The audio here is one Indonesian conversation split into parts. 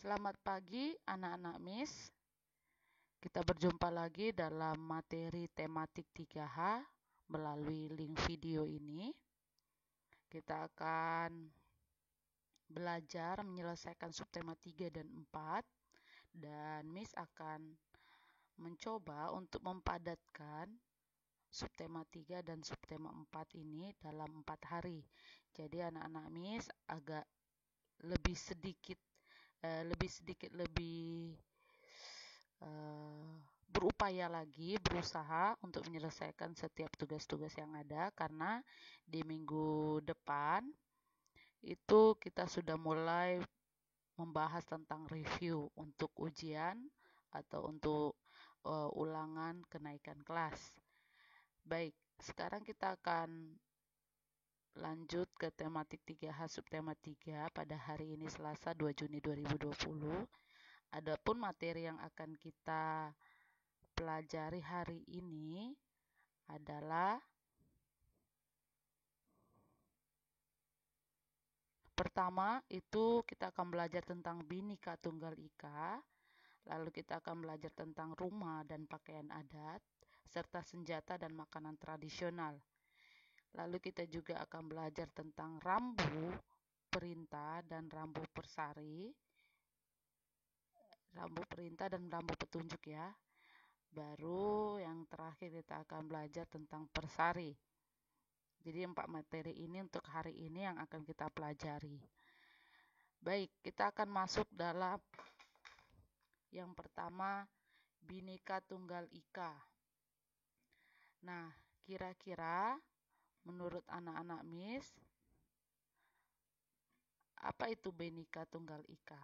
Selamat pagi anak-anak Miss. Kita berjumpa lagi dalam materi tematik 3H melalui link video ini. Kita akan belajar menyelesaikan subtema 3 dan 4 dan Miss akan mencoba untuk mempadatkan subtema 3 dan subtema 4 ini dalam 4 hari. Jadi anak-anak Miss agak lebih sedikit berupaya lagi, berusaha untuk menyelesaikan setiap tugas-tugas yang ada, karena di minggu depan itu kita sudah mulai membahas tentang review untuk ujian atau untuk ulangan kenaikan kelas. Baik, sekarang kita akan lanjut ke tematik 3H subtema 3 pada hari ini Selasa 2 Juni 2020. Adapun materi yang akan kita pelajari hari ini adalah pertama itu kita akan belajar tentang Bhinneka Tunggal Ika, lalu kita akan belajar tentang rumah dan pakaian adat, serta senjata dan makanan tradisional. Lalu kita juga akan belajar tentang rambu perintah dan rambu persari, rambu perintah dan rambu petunjuk ya. Baru yang terakhir kita akan belajar tentang persari. Jadi 4 materi ini untuk hari ini yang akan kita pelajari. Baik, kita akan masuk dalam yang pertama, Bhinneka Tunggal Ika. Nah, kira-kira menurut anak-anak Miss, apa itu Bhinneka Tunggal Ika?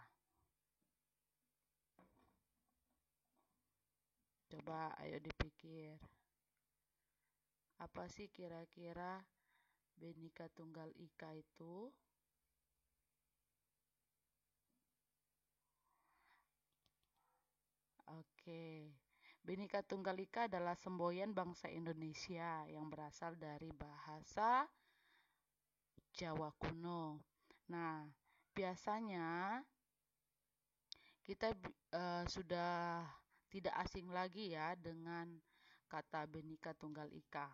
Coba ayo dipikir. Apa sih kira-kira Bhinneka Tunggal Ika itu? Oke. Bhinneka Tunggal Ika adalah semboyan bangsa Indonesia yang berasal dari bahasa Jawa kuno. Nah, biasanya kita sudah tidak asing lagi ya dengan kata Bhinneka Tunggal Ika.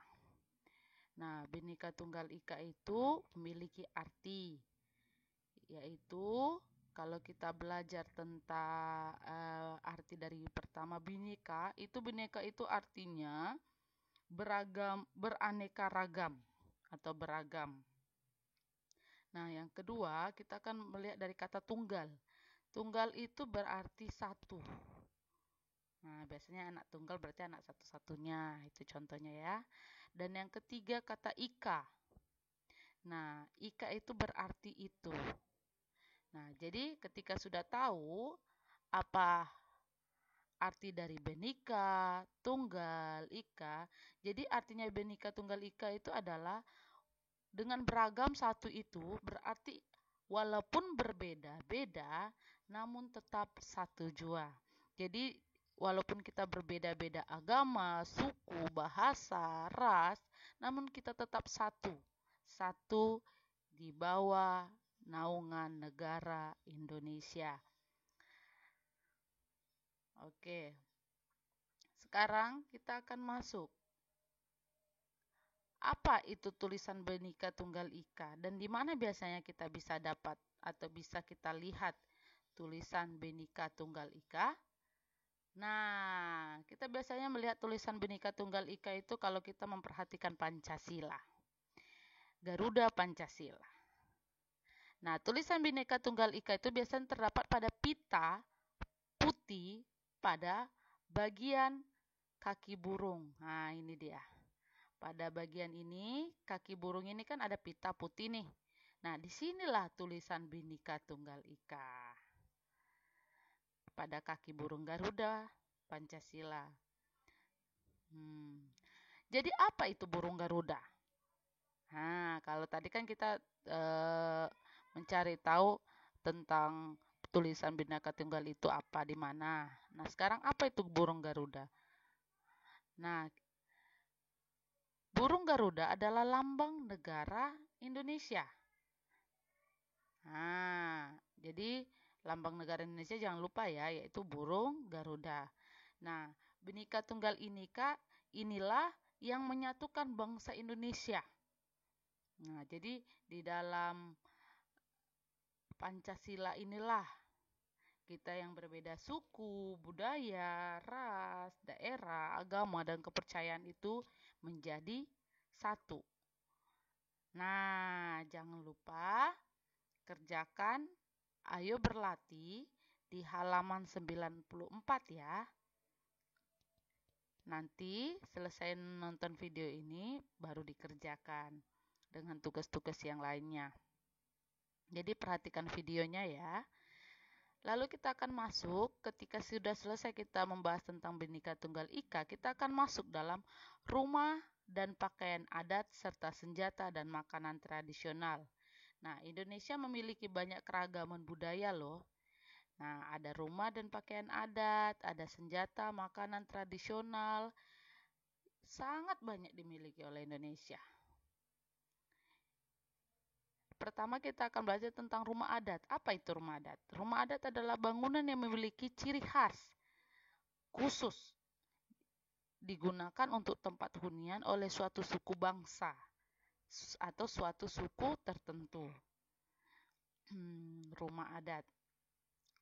Nah, Bhinneka Tunggal Ika itu memiliki arti, yaitu kalau kita belajar tentang arti dari pertama Bhinneka itu artinya beragam, beraneka ragam atau beragam. Nah, yang kedua kita akan melihat dari kata tunggal. Tunggal itu berarti satu. Nah, biasanya anak tunggal berarti anak satu-satunya, itu contohnya ya. Dan yang ketiga kata ika. Nah, ika itu berarti itu. Nah, jadi ketika sudah tahu apa arti dari Bhinneka Tunggal Ika, jadi artinya Bhinneka Tunggal Ika itu adalah dengan beragam satu itu berarti walaupun berbeda-beda namun tetap satu jua. Jadi walaupun kita berbeda-beda agama, suku, bahasa, ras, namun kita tetap satu. Satu di bawah naungan negara Indonesia. Oke. Sekarang kita akan masuk. Apa itu tulisan Bhinneka Tunggal Ika dan di mana biasanya kita bisa dapat atau bisa kita lihat tulisan Bhinneka Tunggal Ika? Nah, kita biasanya melihat tulisan Bhinneka Tunggal Ika itu kalau kita memperhatikan Pancasila. Garuda Pancasila. Nah, tulisan Bhinneka Tunggal Ika itu biasanya terdapat pada pita putih pada bagian kaki burung. Nah, ini dia. Pada bagian ini, kaki burung ini kan ada pita putih nih. Nah, disinilah tulisan Bhinneka Tunggal Ika. Pada kaki burung Garuda Pancasila. Jadi apa itu burung Garuda? Nah, kalau tadi kan kita mencari tahu tentang tulisan Bhinneka Tunggal itu apa, di mana. Nah, sekarang apa itu burung Garuda? Nah, burung Garuda adalah lambang negara Indonesia. Nah, jadi Lambang negara Indonesia jangan lupa ya, yaitu burung Garuda. Nah, Bhinneka Tunggal inilah yang menyatukan bangsa Indonesia. Nah, jadi di dalam Pancasila inilah kita yang berbeda suku, budaya, ras, daerah, agama, dan kepercayaan itu menjadi satu. Nah, jangan lupa kerjakan Ayo Berlatih di halaman 94 ya. Nanti selesai nonton video ini baru dikerjakan dengan tugas-tugas yang lainnya. Jadi perhatikan videonya ya. Lalu kita akan masuk, ketika sudah selesai kita membahas tentang Bhinneka Tunggal Ika, kita akan masuk dalam rumah dan pakaian adat serta senjata dan makanan tradisional. Nah, Indonesia memiliki banyak keragaman budaya loh. Nah, ada rumah dan pakaian adat, ada senjata, makanan tradisional, sangat banyak dimiliki oleh Indonesia. Pertama kita akan belajar tentang rumah adat. Apa itu rumah adat? Rumah adat adalah bangunan yang memiliki ciri khas khusus digunakan untuk tempat hunian oleh suatu suku bangsa atau suatu suku tertentu. Rumah adat.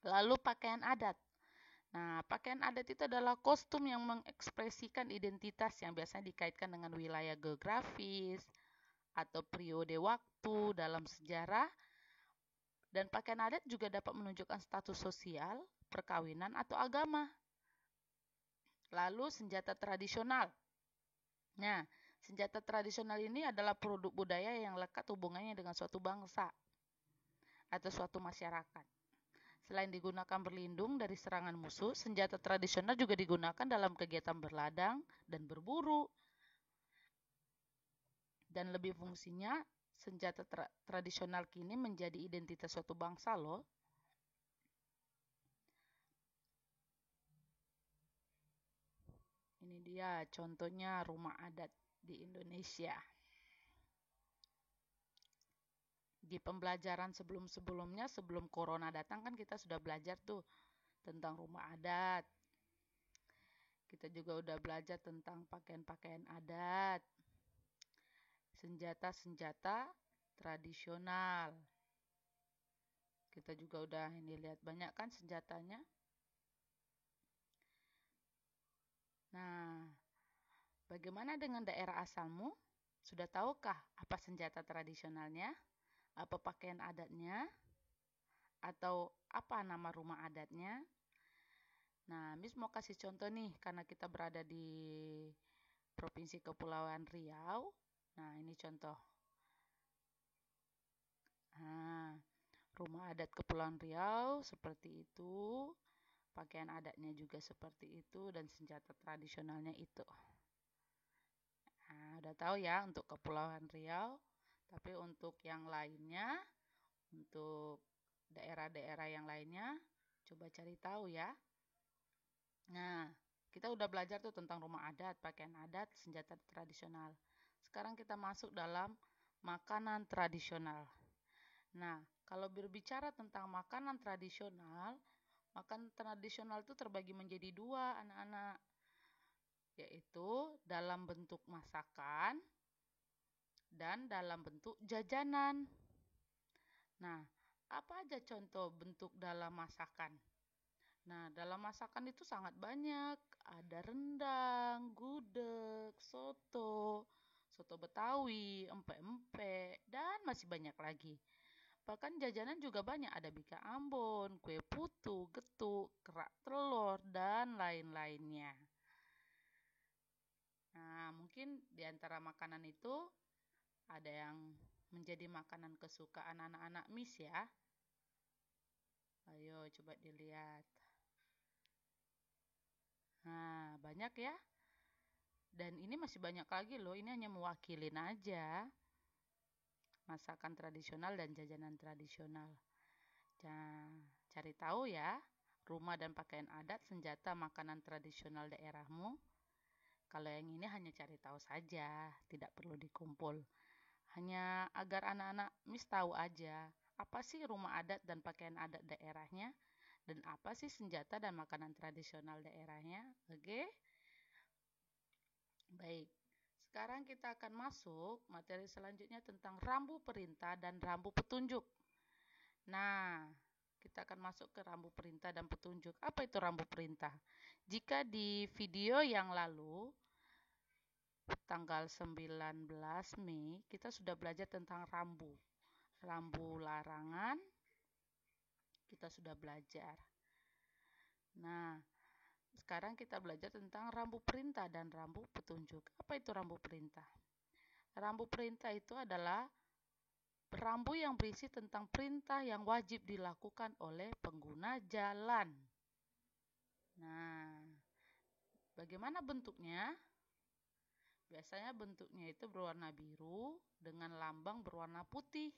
Lalu pakaian adat. Nah, pakaian adat itu adalah kostum yang mengekspresikan identitas yang biasanya dikaitkan dengan wilayah geografis atau periode waktu dalam sejarah. Dan pakaian adat juga dapat menunjukkan status sosial, perkawinan, atau agama. Lalu senjata tradisional. Nah, senjata tradisional ini adalah produk budaya yang lekat hubungannya dengan suatu bangsa atau suatu masyarakat. Selain digunakan berlindung dari serangan musuh, senjata tradisional juga digunakan dalam kegiatan berladang dan berburu. Dan lebih fungsinya, senjata tradisional kini menjadi identitas suatu bangsa loh. Ini dia contohnya rumah adat di Indonesia. Di pembelajaran sebelum-sebelumnya, sebelum corona datang kan kita sudah belajar tuh tentang rumah adat. Kita juga udah belajar tentang pakaian-pakaian adat, senjata-senjata tradisional. Kita juga udah ini lihat banyak kan senjatanya. Nah, bagaimana dengan daerah asalmu? Sudah tahukah apa senjata tradisionalnya? Apa pakaian adatnya? Atau apa nama rumah adatnya? Nah, Miss mau kasih contoh nih, karena kita berada di Provinsi Kepulauan Riau. Nah, ini contoh. Nah, rumah adat Kepulauan Riau seperti itu. Pakaian adatnya juga seperti itu dan senjata tradisionalnya itu. Nah, udah tahu ya untuk Kepulauan Riau. Tapi untuk yang lainnya, untuk daerah-daerah yang lainnya, coba cari tahu ya. Nah, kita udah belajar tuh tentang rumah adat, pakaian adat, senjata tradisional. Sekarang kita masuk dalam makanan tradisional. Nah, kalau berbicara tentang makanan tradisional itu terbagi menjadi dua, anak-anak, yaitu dalam bentuk masakan dan dalam bentuk jajanan. Nah, apa aja contoh bentuk dalam masakan? Nah, dalam masakan itu sangat banyak. Ada rendang, gudeg, soto, soto Betawi, empek-empek, dan masih banyak lagi. Bahkan jajanan juga banyak, ada bika ambon, kue putu, getuk, kerak telur, dan lain-lainnya. Nah, mungkin di antara makanan itu ada yang menjadi makanan kesukaan anak-anak Miss ya. Ayo coba dilihat. Nah, banyak ya. Dan ini masih banyak lagi loh, ini hanya mewakilin aja masakan tradisional dan jajanan tradisional. Nah, cari tahu ya, rumah dan pakaian adat, senjata, makanan tradisional daerahmu. Kalau yang ini hanya cari tahu saja, tidak perlu dikumpul. Hanya agar anak-anak Miss tahu aja apa sih rumah adat dan pakaian adat daerahnya, dan apa sih senjata dan makanan tradisional daerahnya. Oke, baik. Sekarang kita akan masuk materi selanjutnya tentang rambu perintah dan rambu petunjuk. Nah, kita akan masuk ke rambu perintah dan petunjuk. Apa itu rambu perintah? Jika di video yang lalu, tanggal 19 Mei, kita sudah belajar tentang rambu. Rambu larangan, kita sudah belajar. Nah, sekarang kita belajar tentang rambu perintah dan rambu petunjuk. Apa itu rambu perintah? Rambu perintah itu adalah rambu yang berisi tentang perintah yang wajib dilakukan oleh pengguna jalan. Nah, bagaimana bentuknya? Biasanya bentuknya itu berwarna biru dengan lambang berwarna putih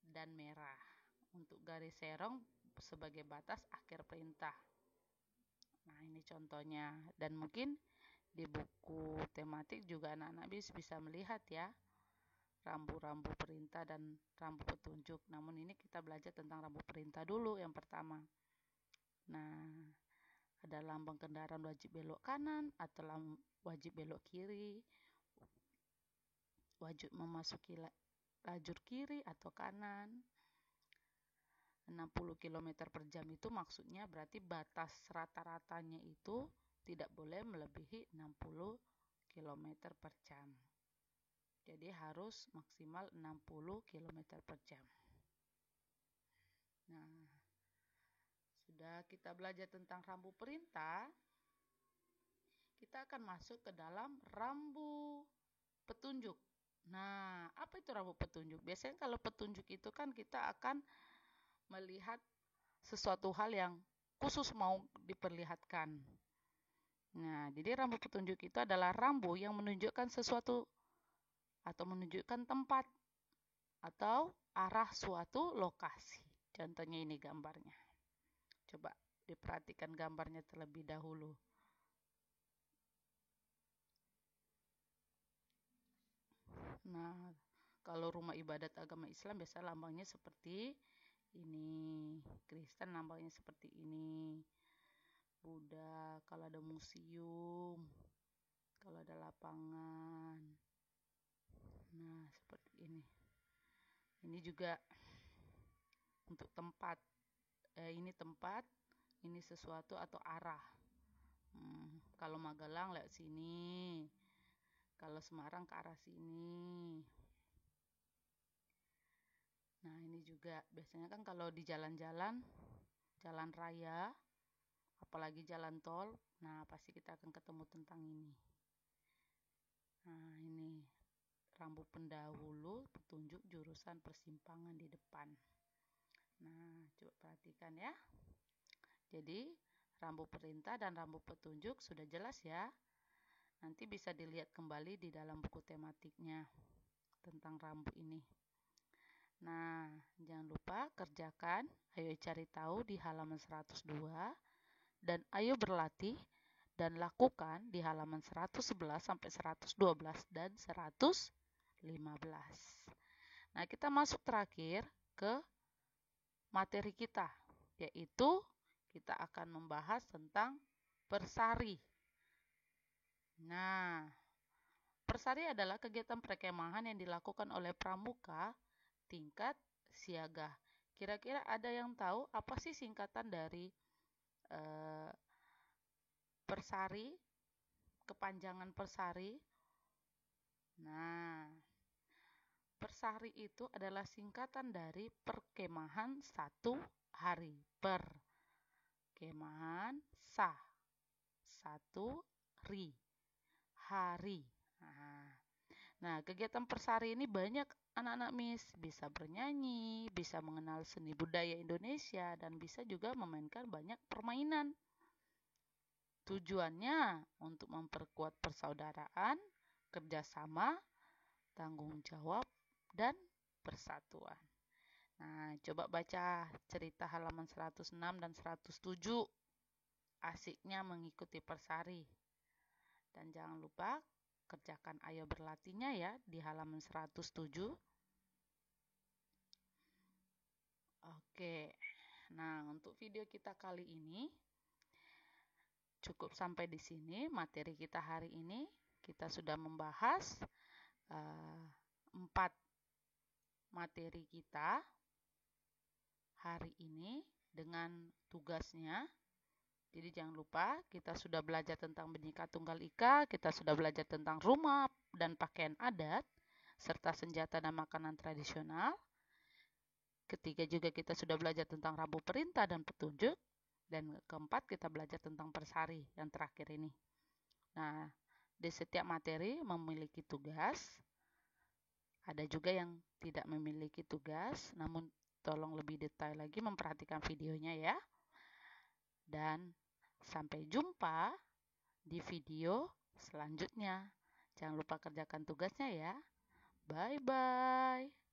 dan merah untuk garis serong sebagai batas akhir perintah. Nah, ini contohnya. Dan mungkin di buku tematik juga anak-anak bisa melihat ya, rambu-rambu perintah dan rambu petunjuk. Namun ini kita belajar tentang rambu perintah dulu yang pertama. Nah, ada lambang kendaraan wajib belok kanan atau wajib belok kiri, wajib memasuki lajur kiri atau kanan. 60 km per jam itu maksudnya berarti batas rata-ratanya itu tidak boleh melebihi 60 km per jam. Jadi harus maksimal 60 km per jam. Nah, sudah kita belajar tentang rambu perintah, kita akan masuk ke dalam rambu petunjuk. Nah, apa itu rambu petunjuk? Biasanya kalau petunjuk itu kan kita akan melihat sesuatu hal yang khusus mau diperlihatkan. Nah, jadi rambu petunjuk itu adalah rambu yang menunjukkan sesuatu atau menunjukkan tempat atau arah suatu lokasi. Contohnya ini gambarnya. Coba diperhatikan gambarnya terlebih dahulu. Nah, kalau rumah ibadat agama Islam biasa lambangnya seperti ini. Kristen lambangnya seperti ini. Buddha, kalau ada museum, kalau ada lapangan. Nah, seperti ini. Ini juga untuk tempat. Ini tempat, ini sesuatu atau arah. Kalau Magelang lewat sini. Kalau Semarang ke arah sini. Nah, ini juga biasanya kan kalau di jalan-jalan, jalan raya, apalagi jalan tol, nah pasti kita akan ketemu tentang ini. Nah, ini rambu pendahulu, petunjuk jurusan persimpangan di depan. Nah, coba perhatikan ya. Jadi, rambu perintah dan rambu petunjuk sudah jelas ya. Nanti bisa dilihat kembali di dalam buku tematiknya tentang rambu ini. Nah, jangan lupa kerjakan. Ayo cari tahu di halaman 102 dan ayo berlatih dan lakukan di halaman 111 sampai 112 dan 115. Nah, kita masuk terakhir ke materi kita, yaitu kita akan membahas tentang persari. Nah, persari adalah kegiatan perkemahan yang dilakukan oleh pramuka tingkat siaga. Kira-kira ada yang tahu apa sih singkatan dari persari, kepanjangan persari? Nah, persari itu adalah singkatan dari perkemahan satu hari. Perkemahan satu hari. Nah, kegiatan persari ini banyak anak-anak Miss bisa bernyanyi, bisa mengenal seni budaya Indonesia, dan bisa juga memainkan banyak permainan. Tujuannya untuk memperkuat persaudaraan, kerjasama, tanggung jawab, dan persatuan. Nah, coba baca cerita halaman 106 dan 107. Asiknya mengikuti persari. Dan jangan lupa kerjakan ayo berlatihnya ya di halaman 107. Oke, nah untuk video kita kali ini cukup sampai di sini. Materi kita hari ini kita sudah membahas 4 materi kita hari ini dengan tugasnya. Jadi jangan lupa kita sudah belajar tentang Bhinneka Tunggal Ika, kita sudah belajar tentang rumah dan pakaian adat, serta senjata dan makanan tradisional. Ketiga juga kita sudah belajar tentang Rabu Perintah dan Petunjuk. Dan keempat kita belajar tentang Persari yang terakhir ini. Nah, di setiap materi memiliki tugas. Ada juga yang tidak memiliki tugas, namun tolong lebih detail lagi memperhatikan videonya ya. Dan sampai jumpa di video selanjutnya. Jangan lupa kerjakan tugasnya ya. Bye-bye.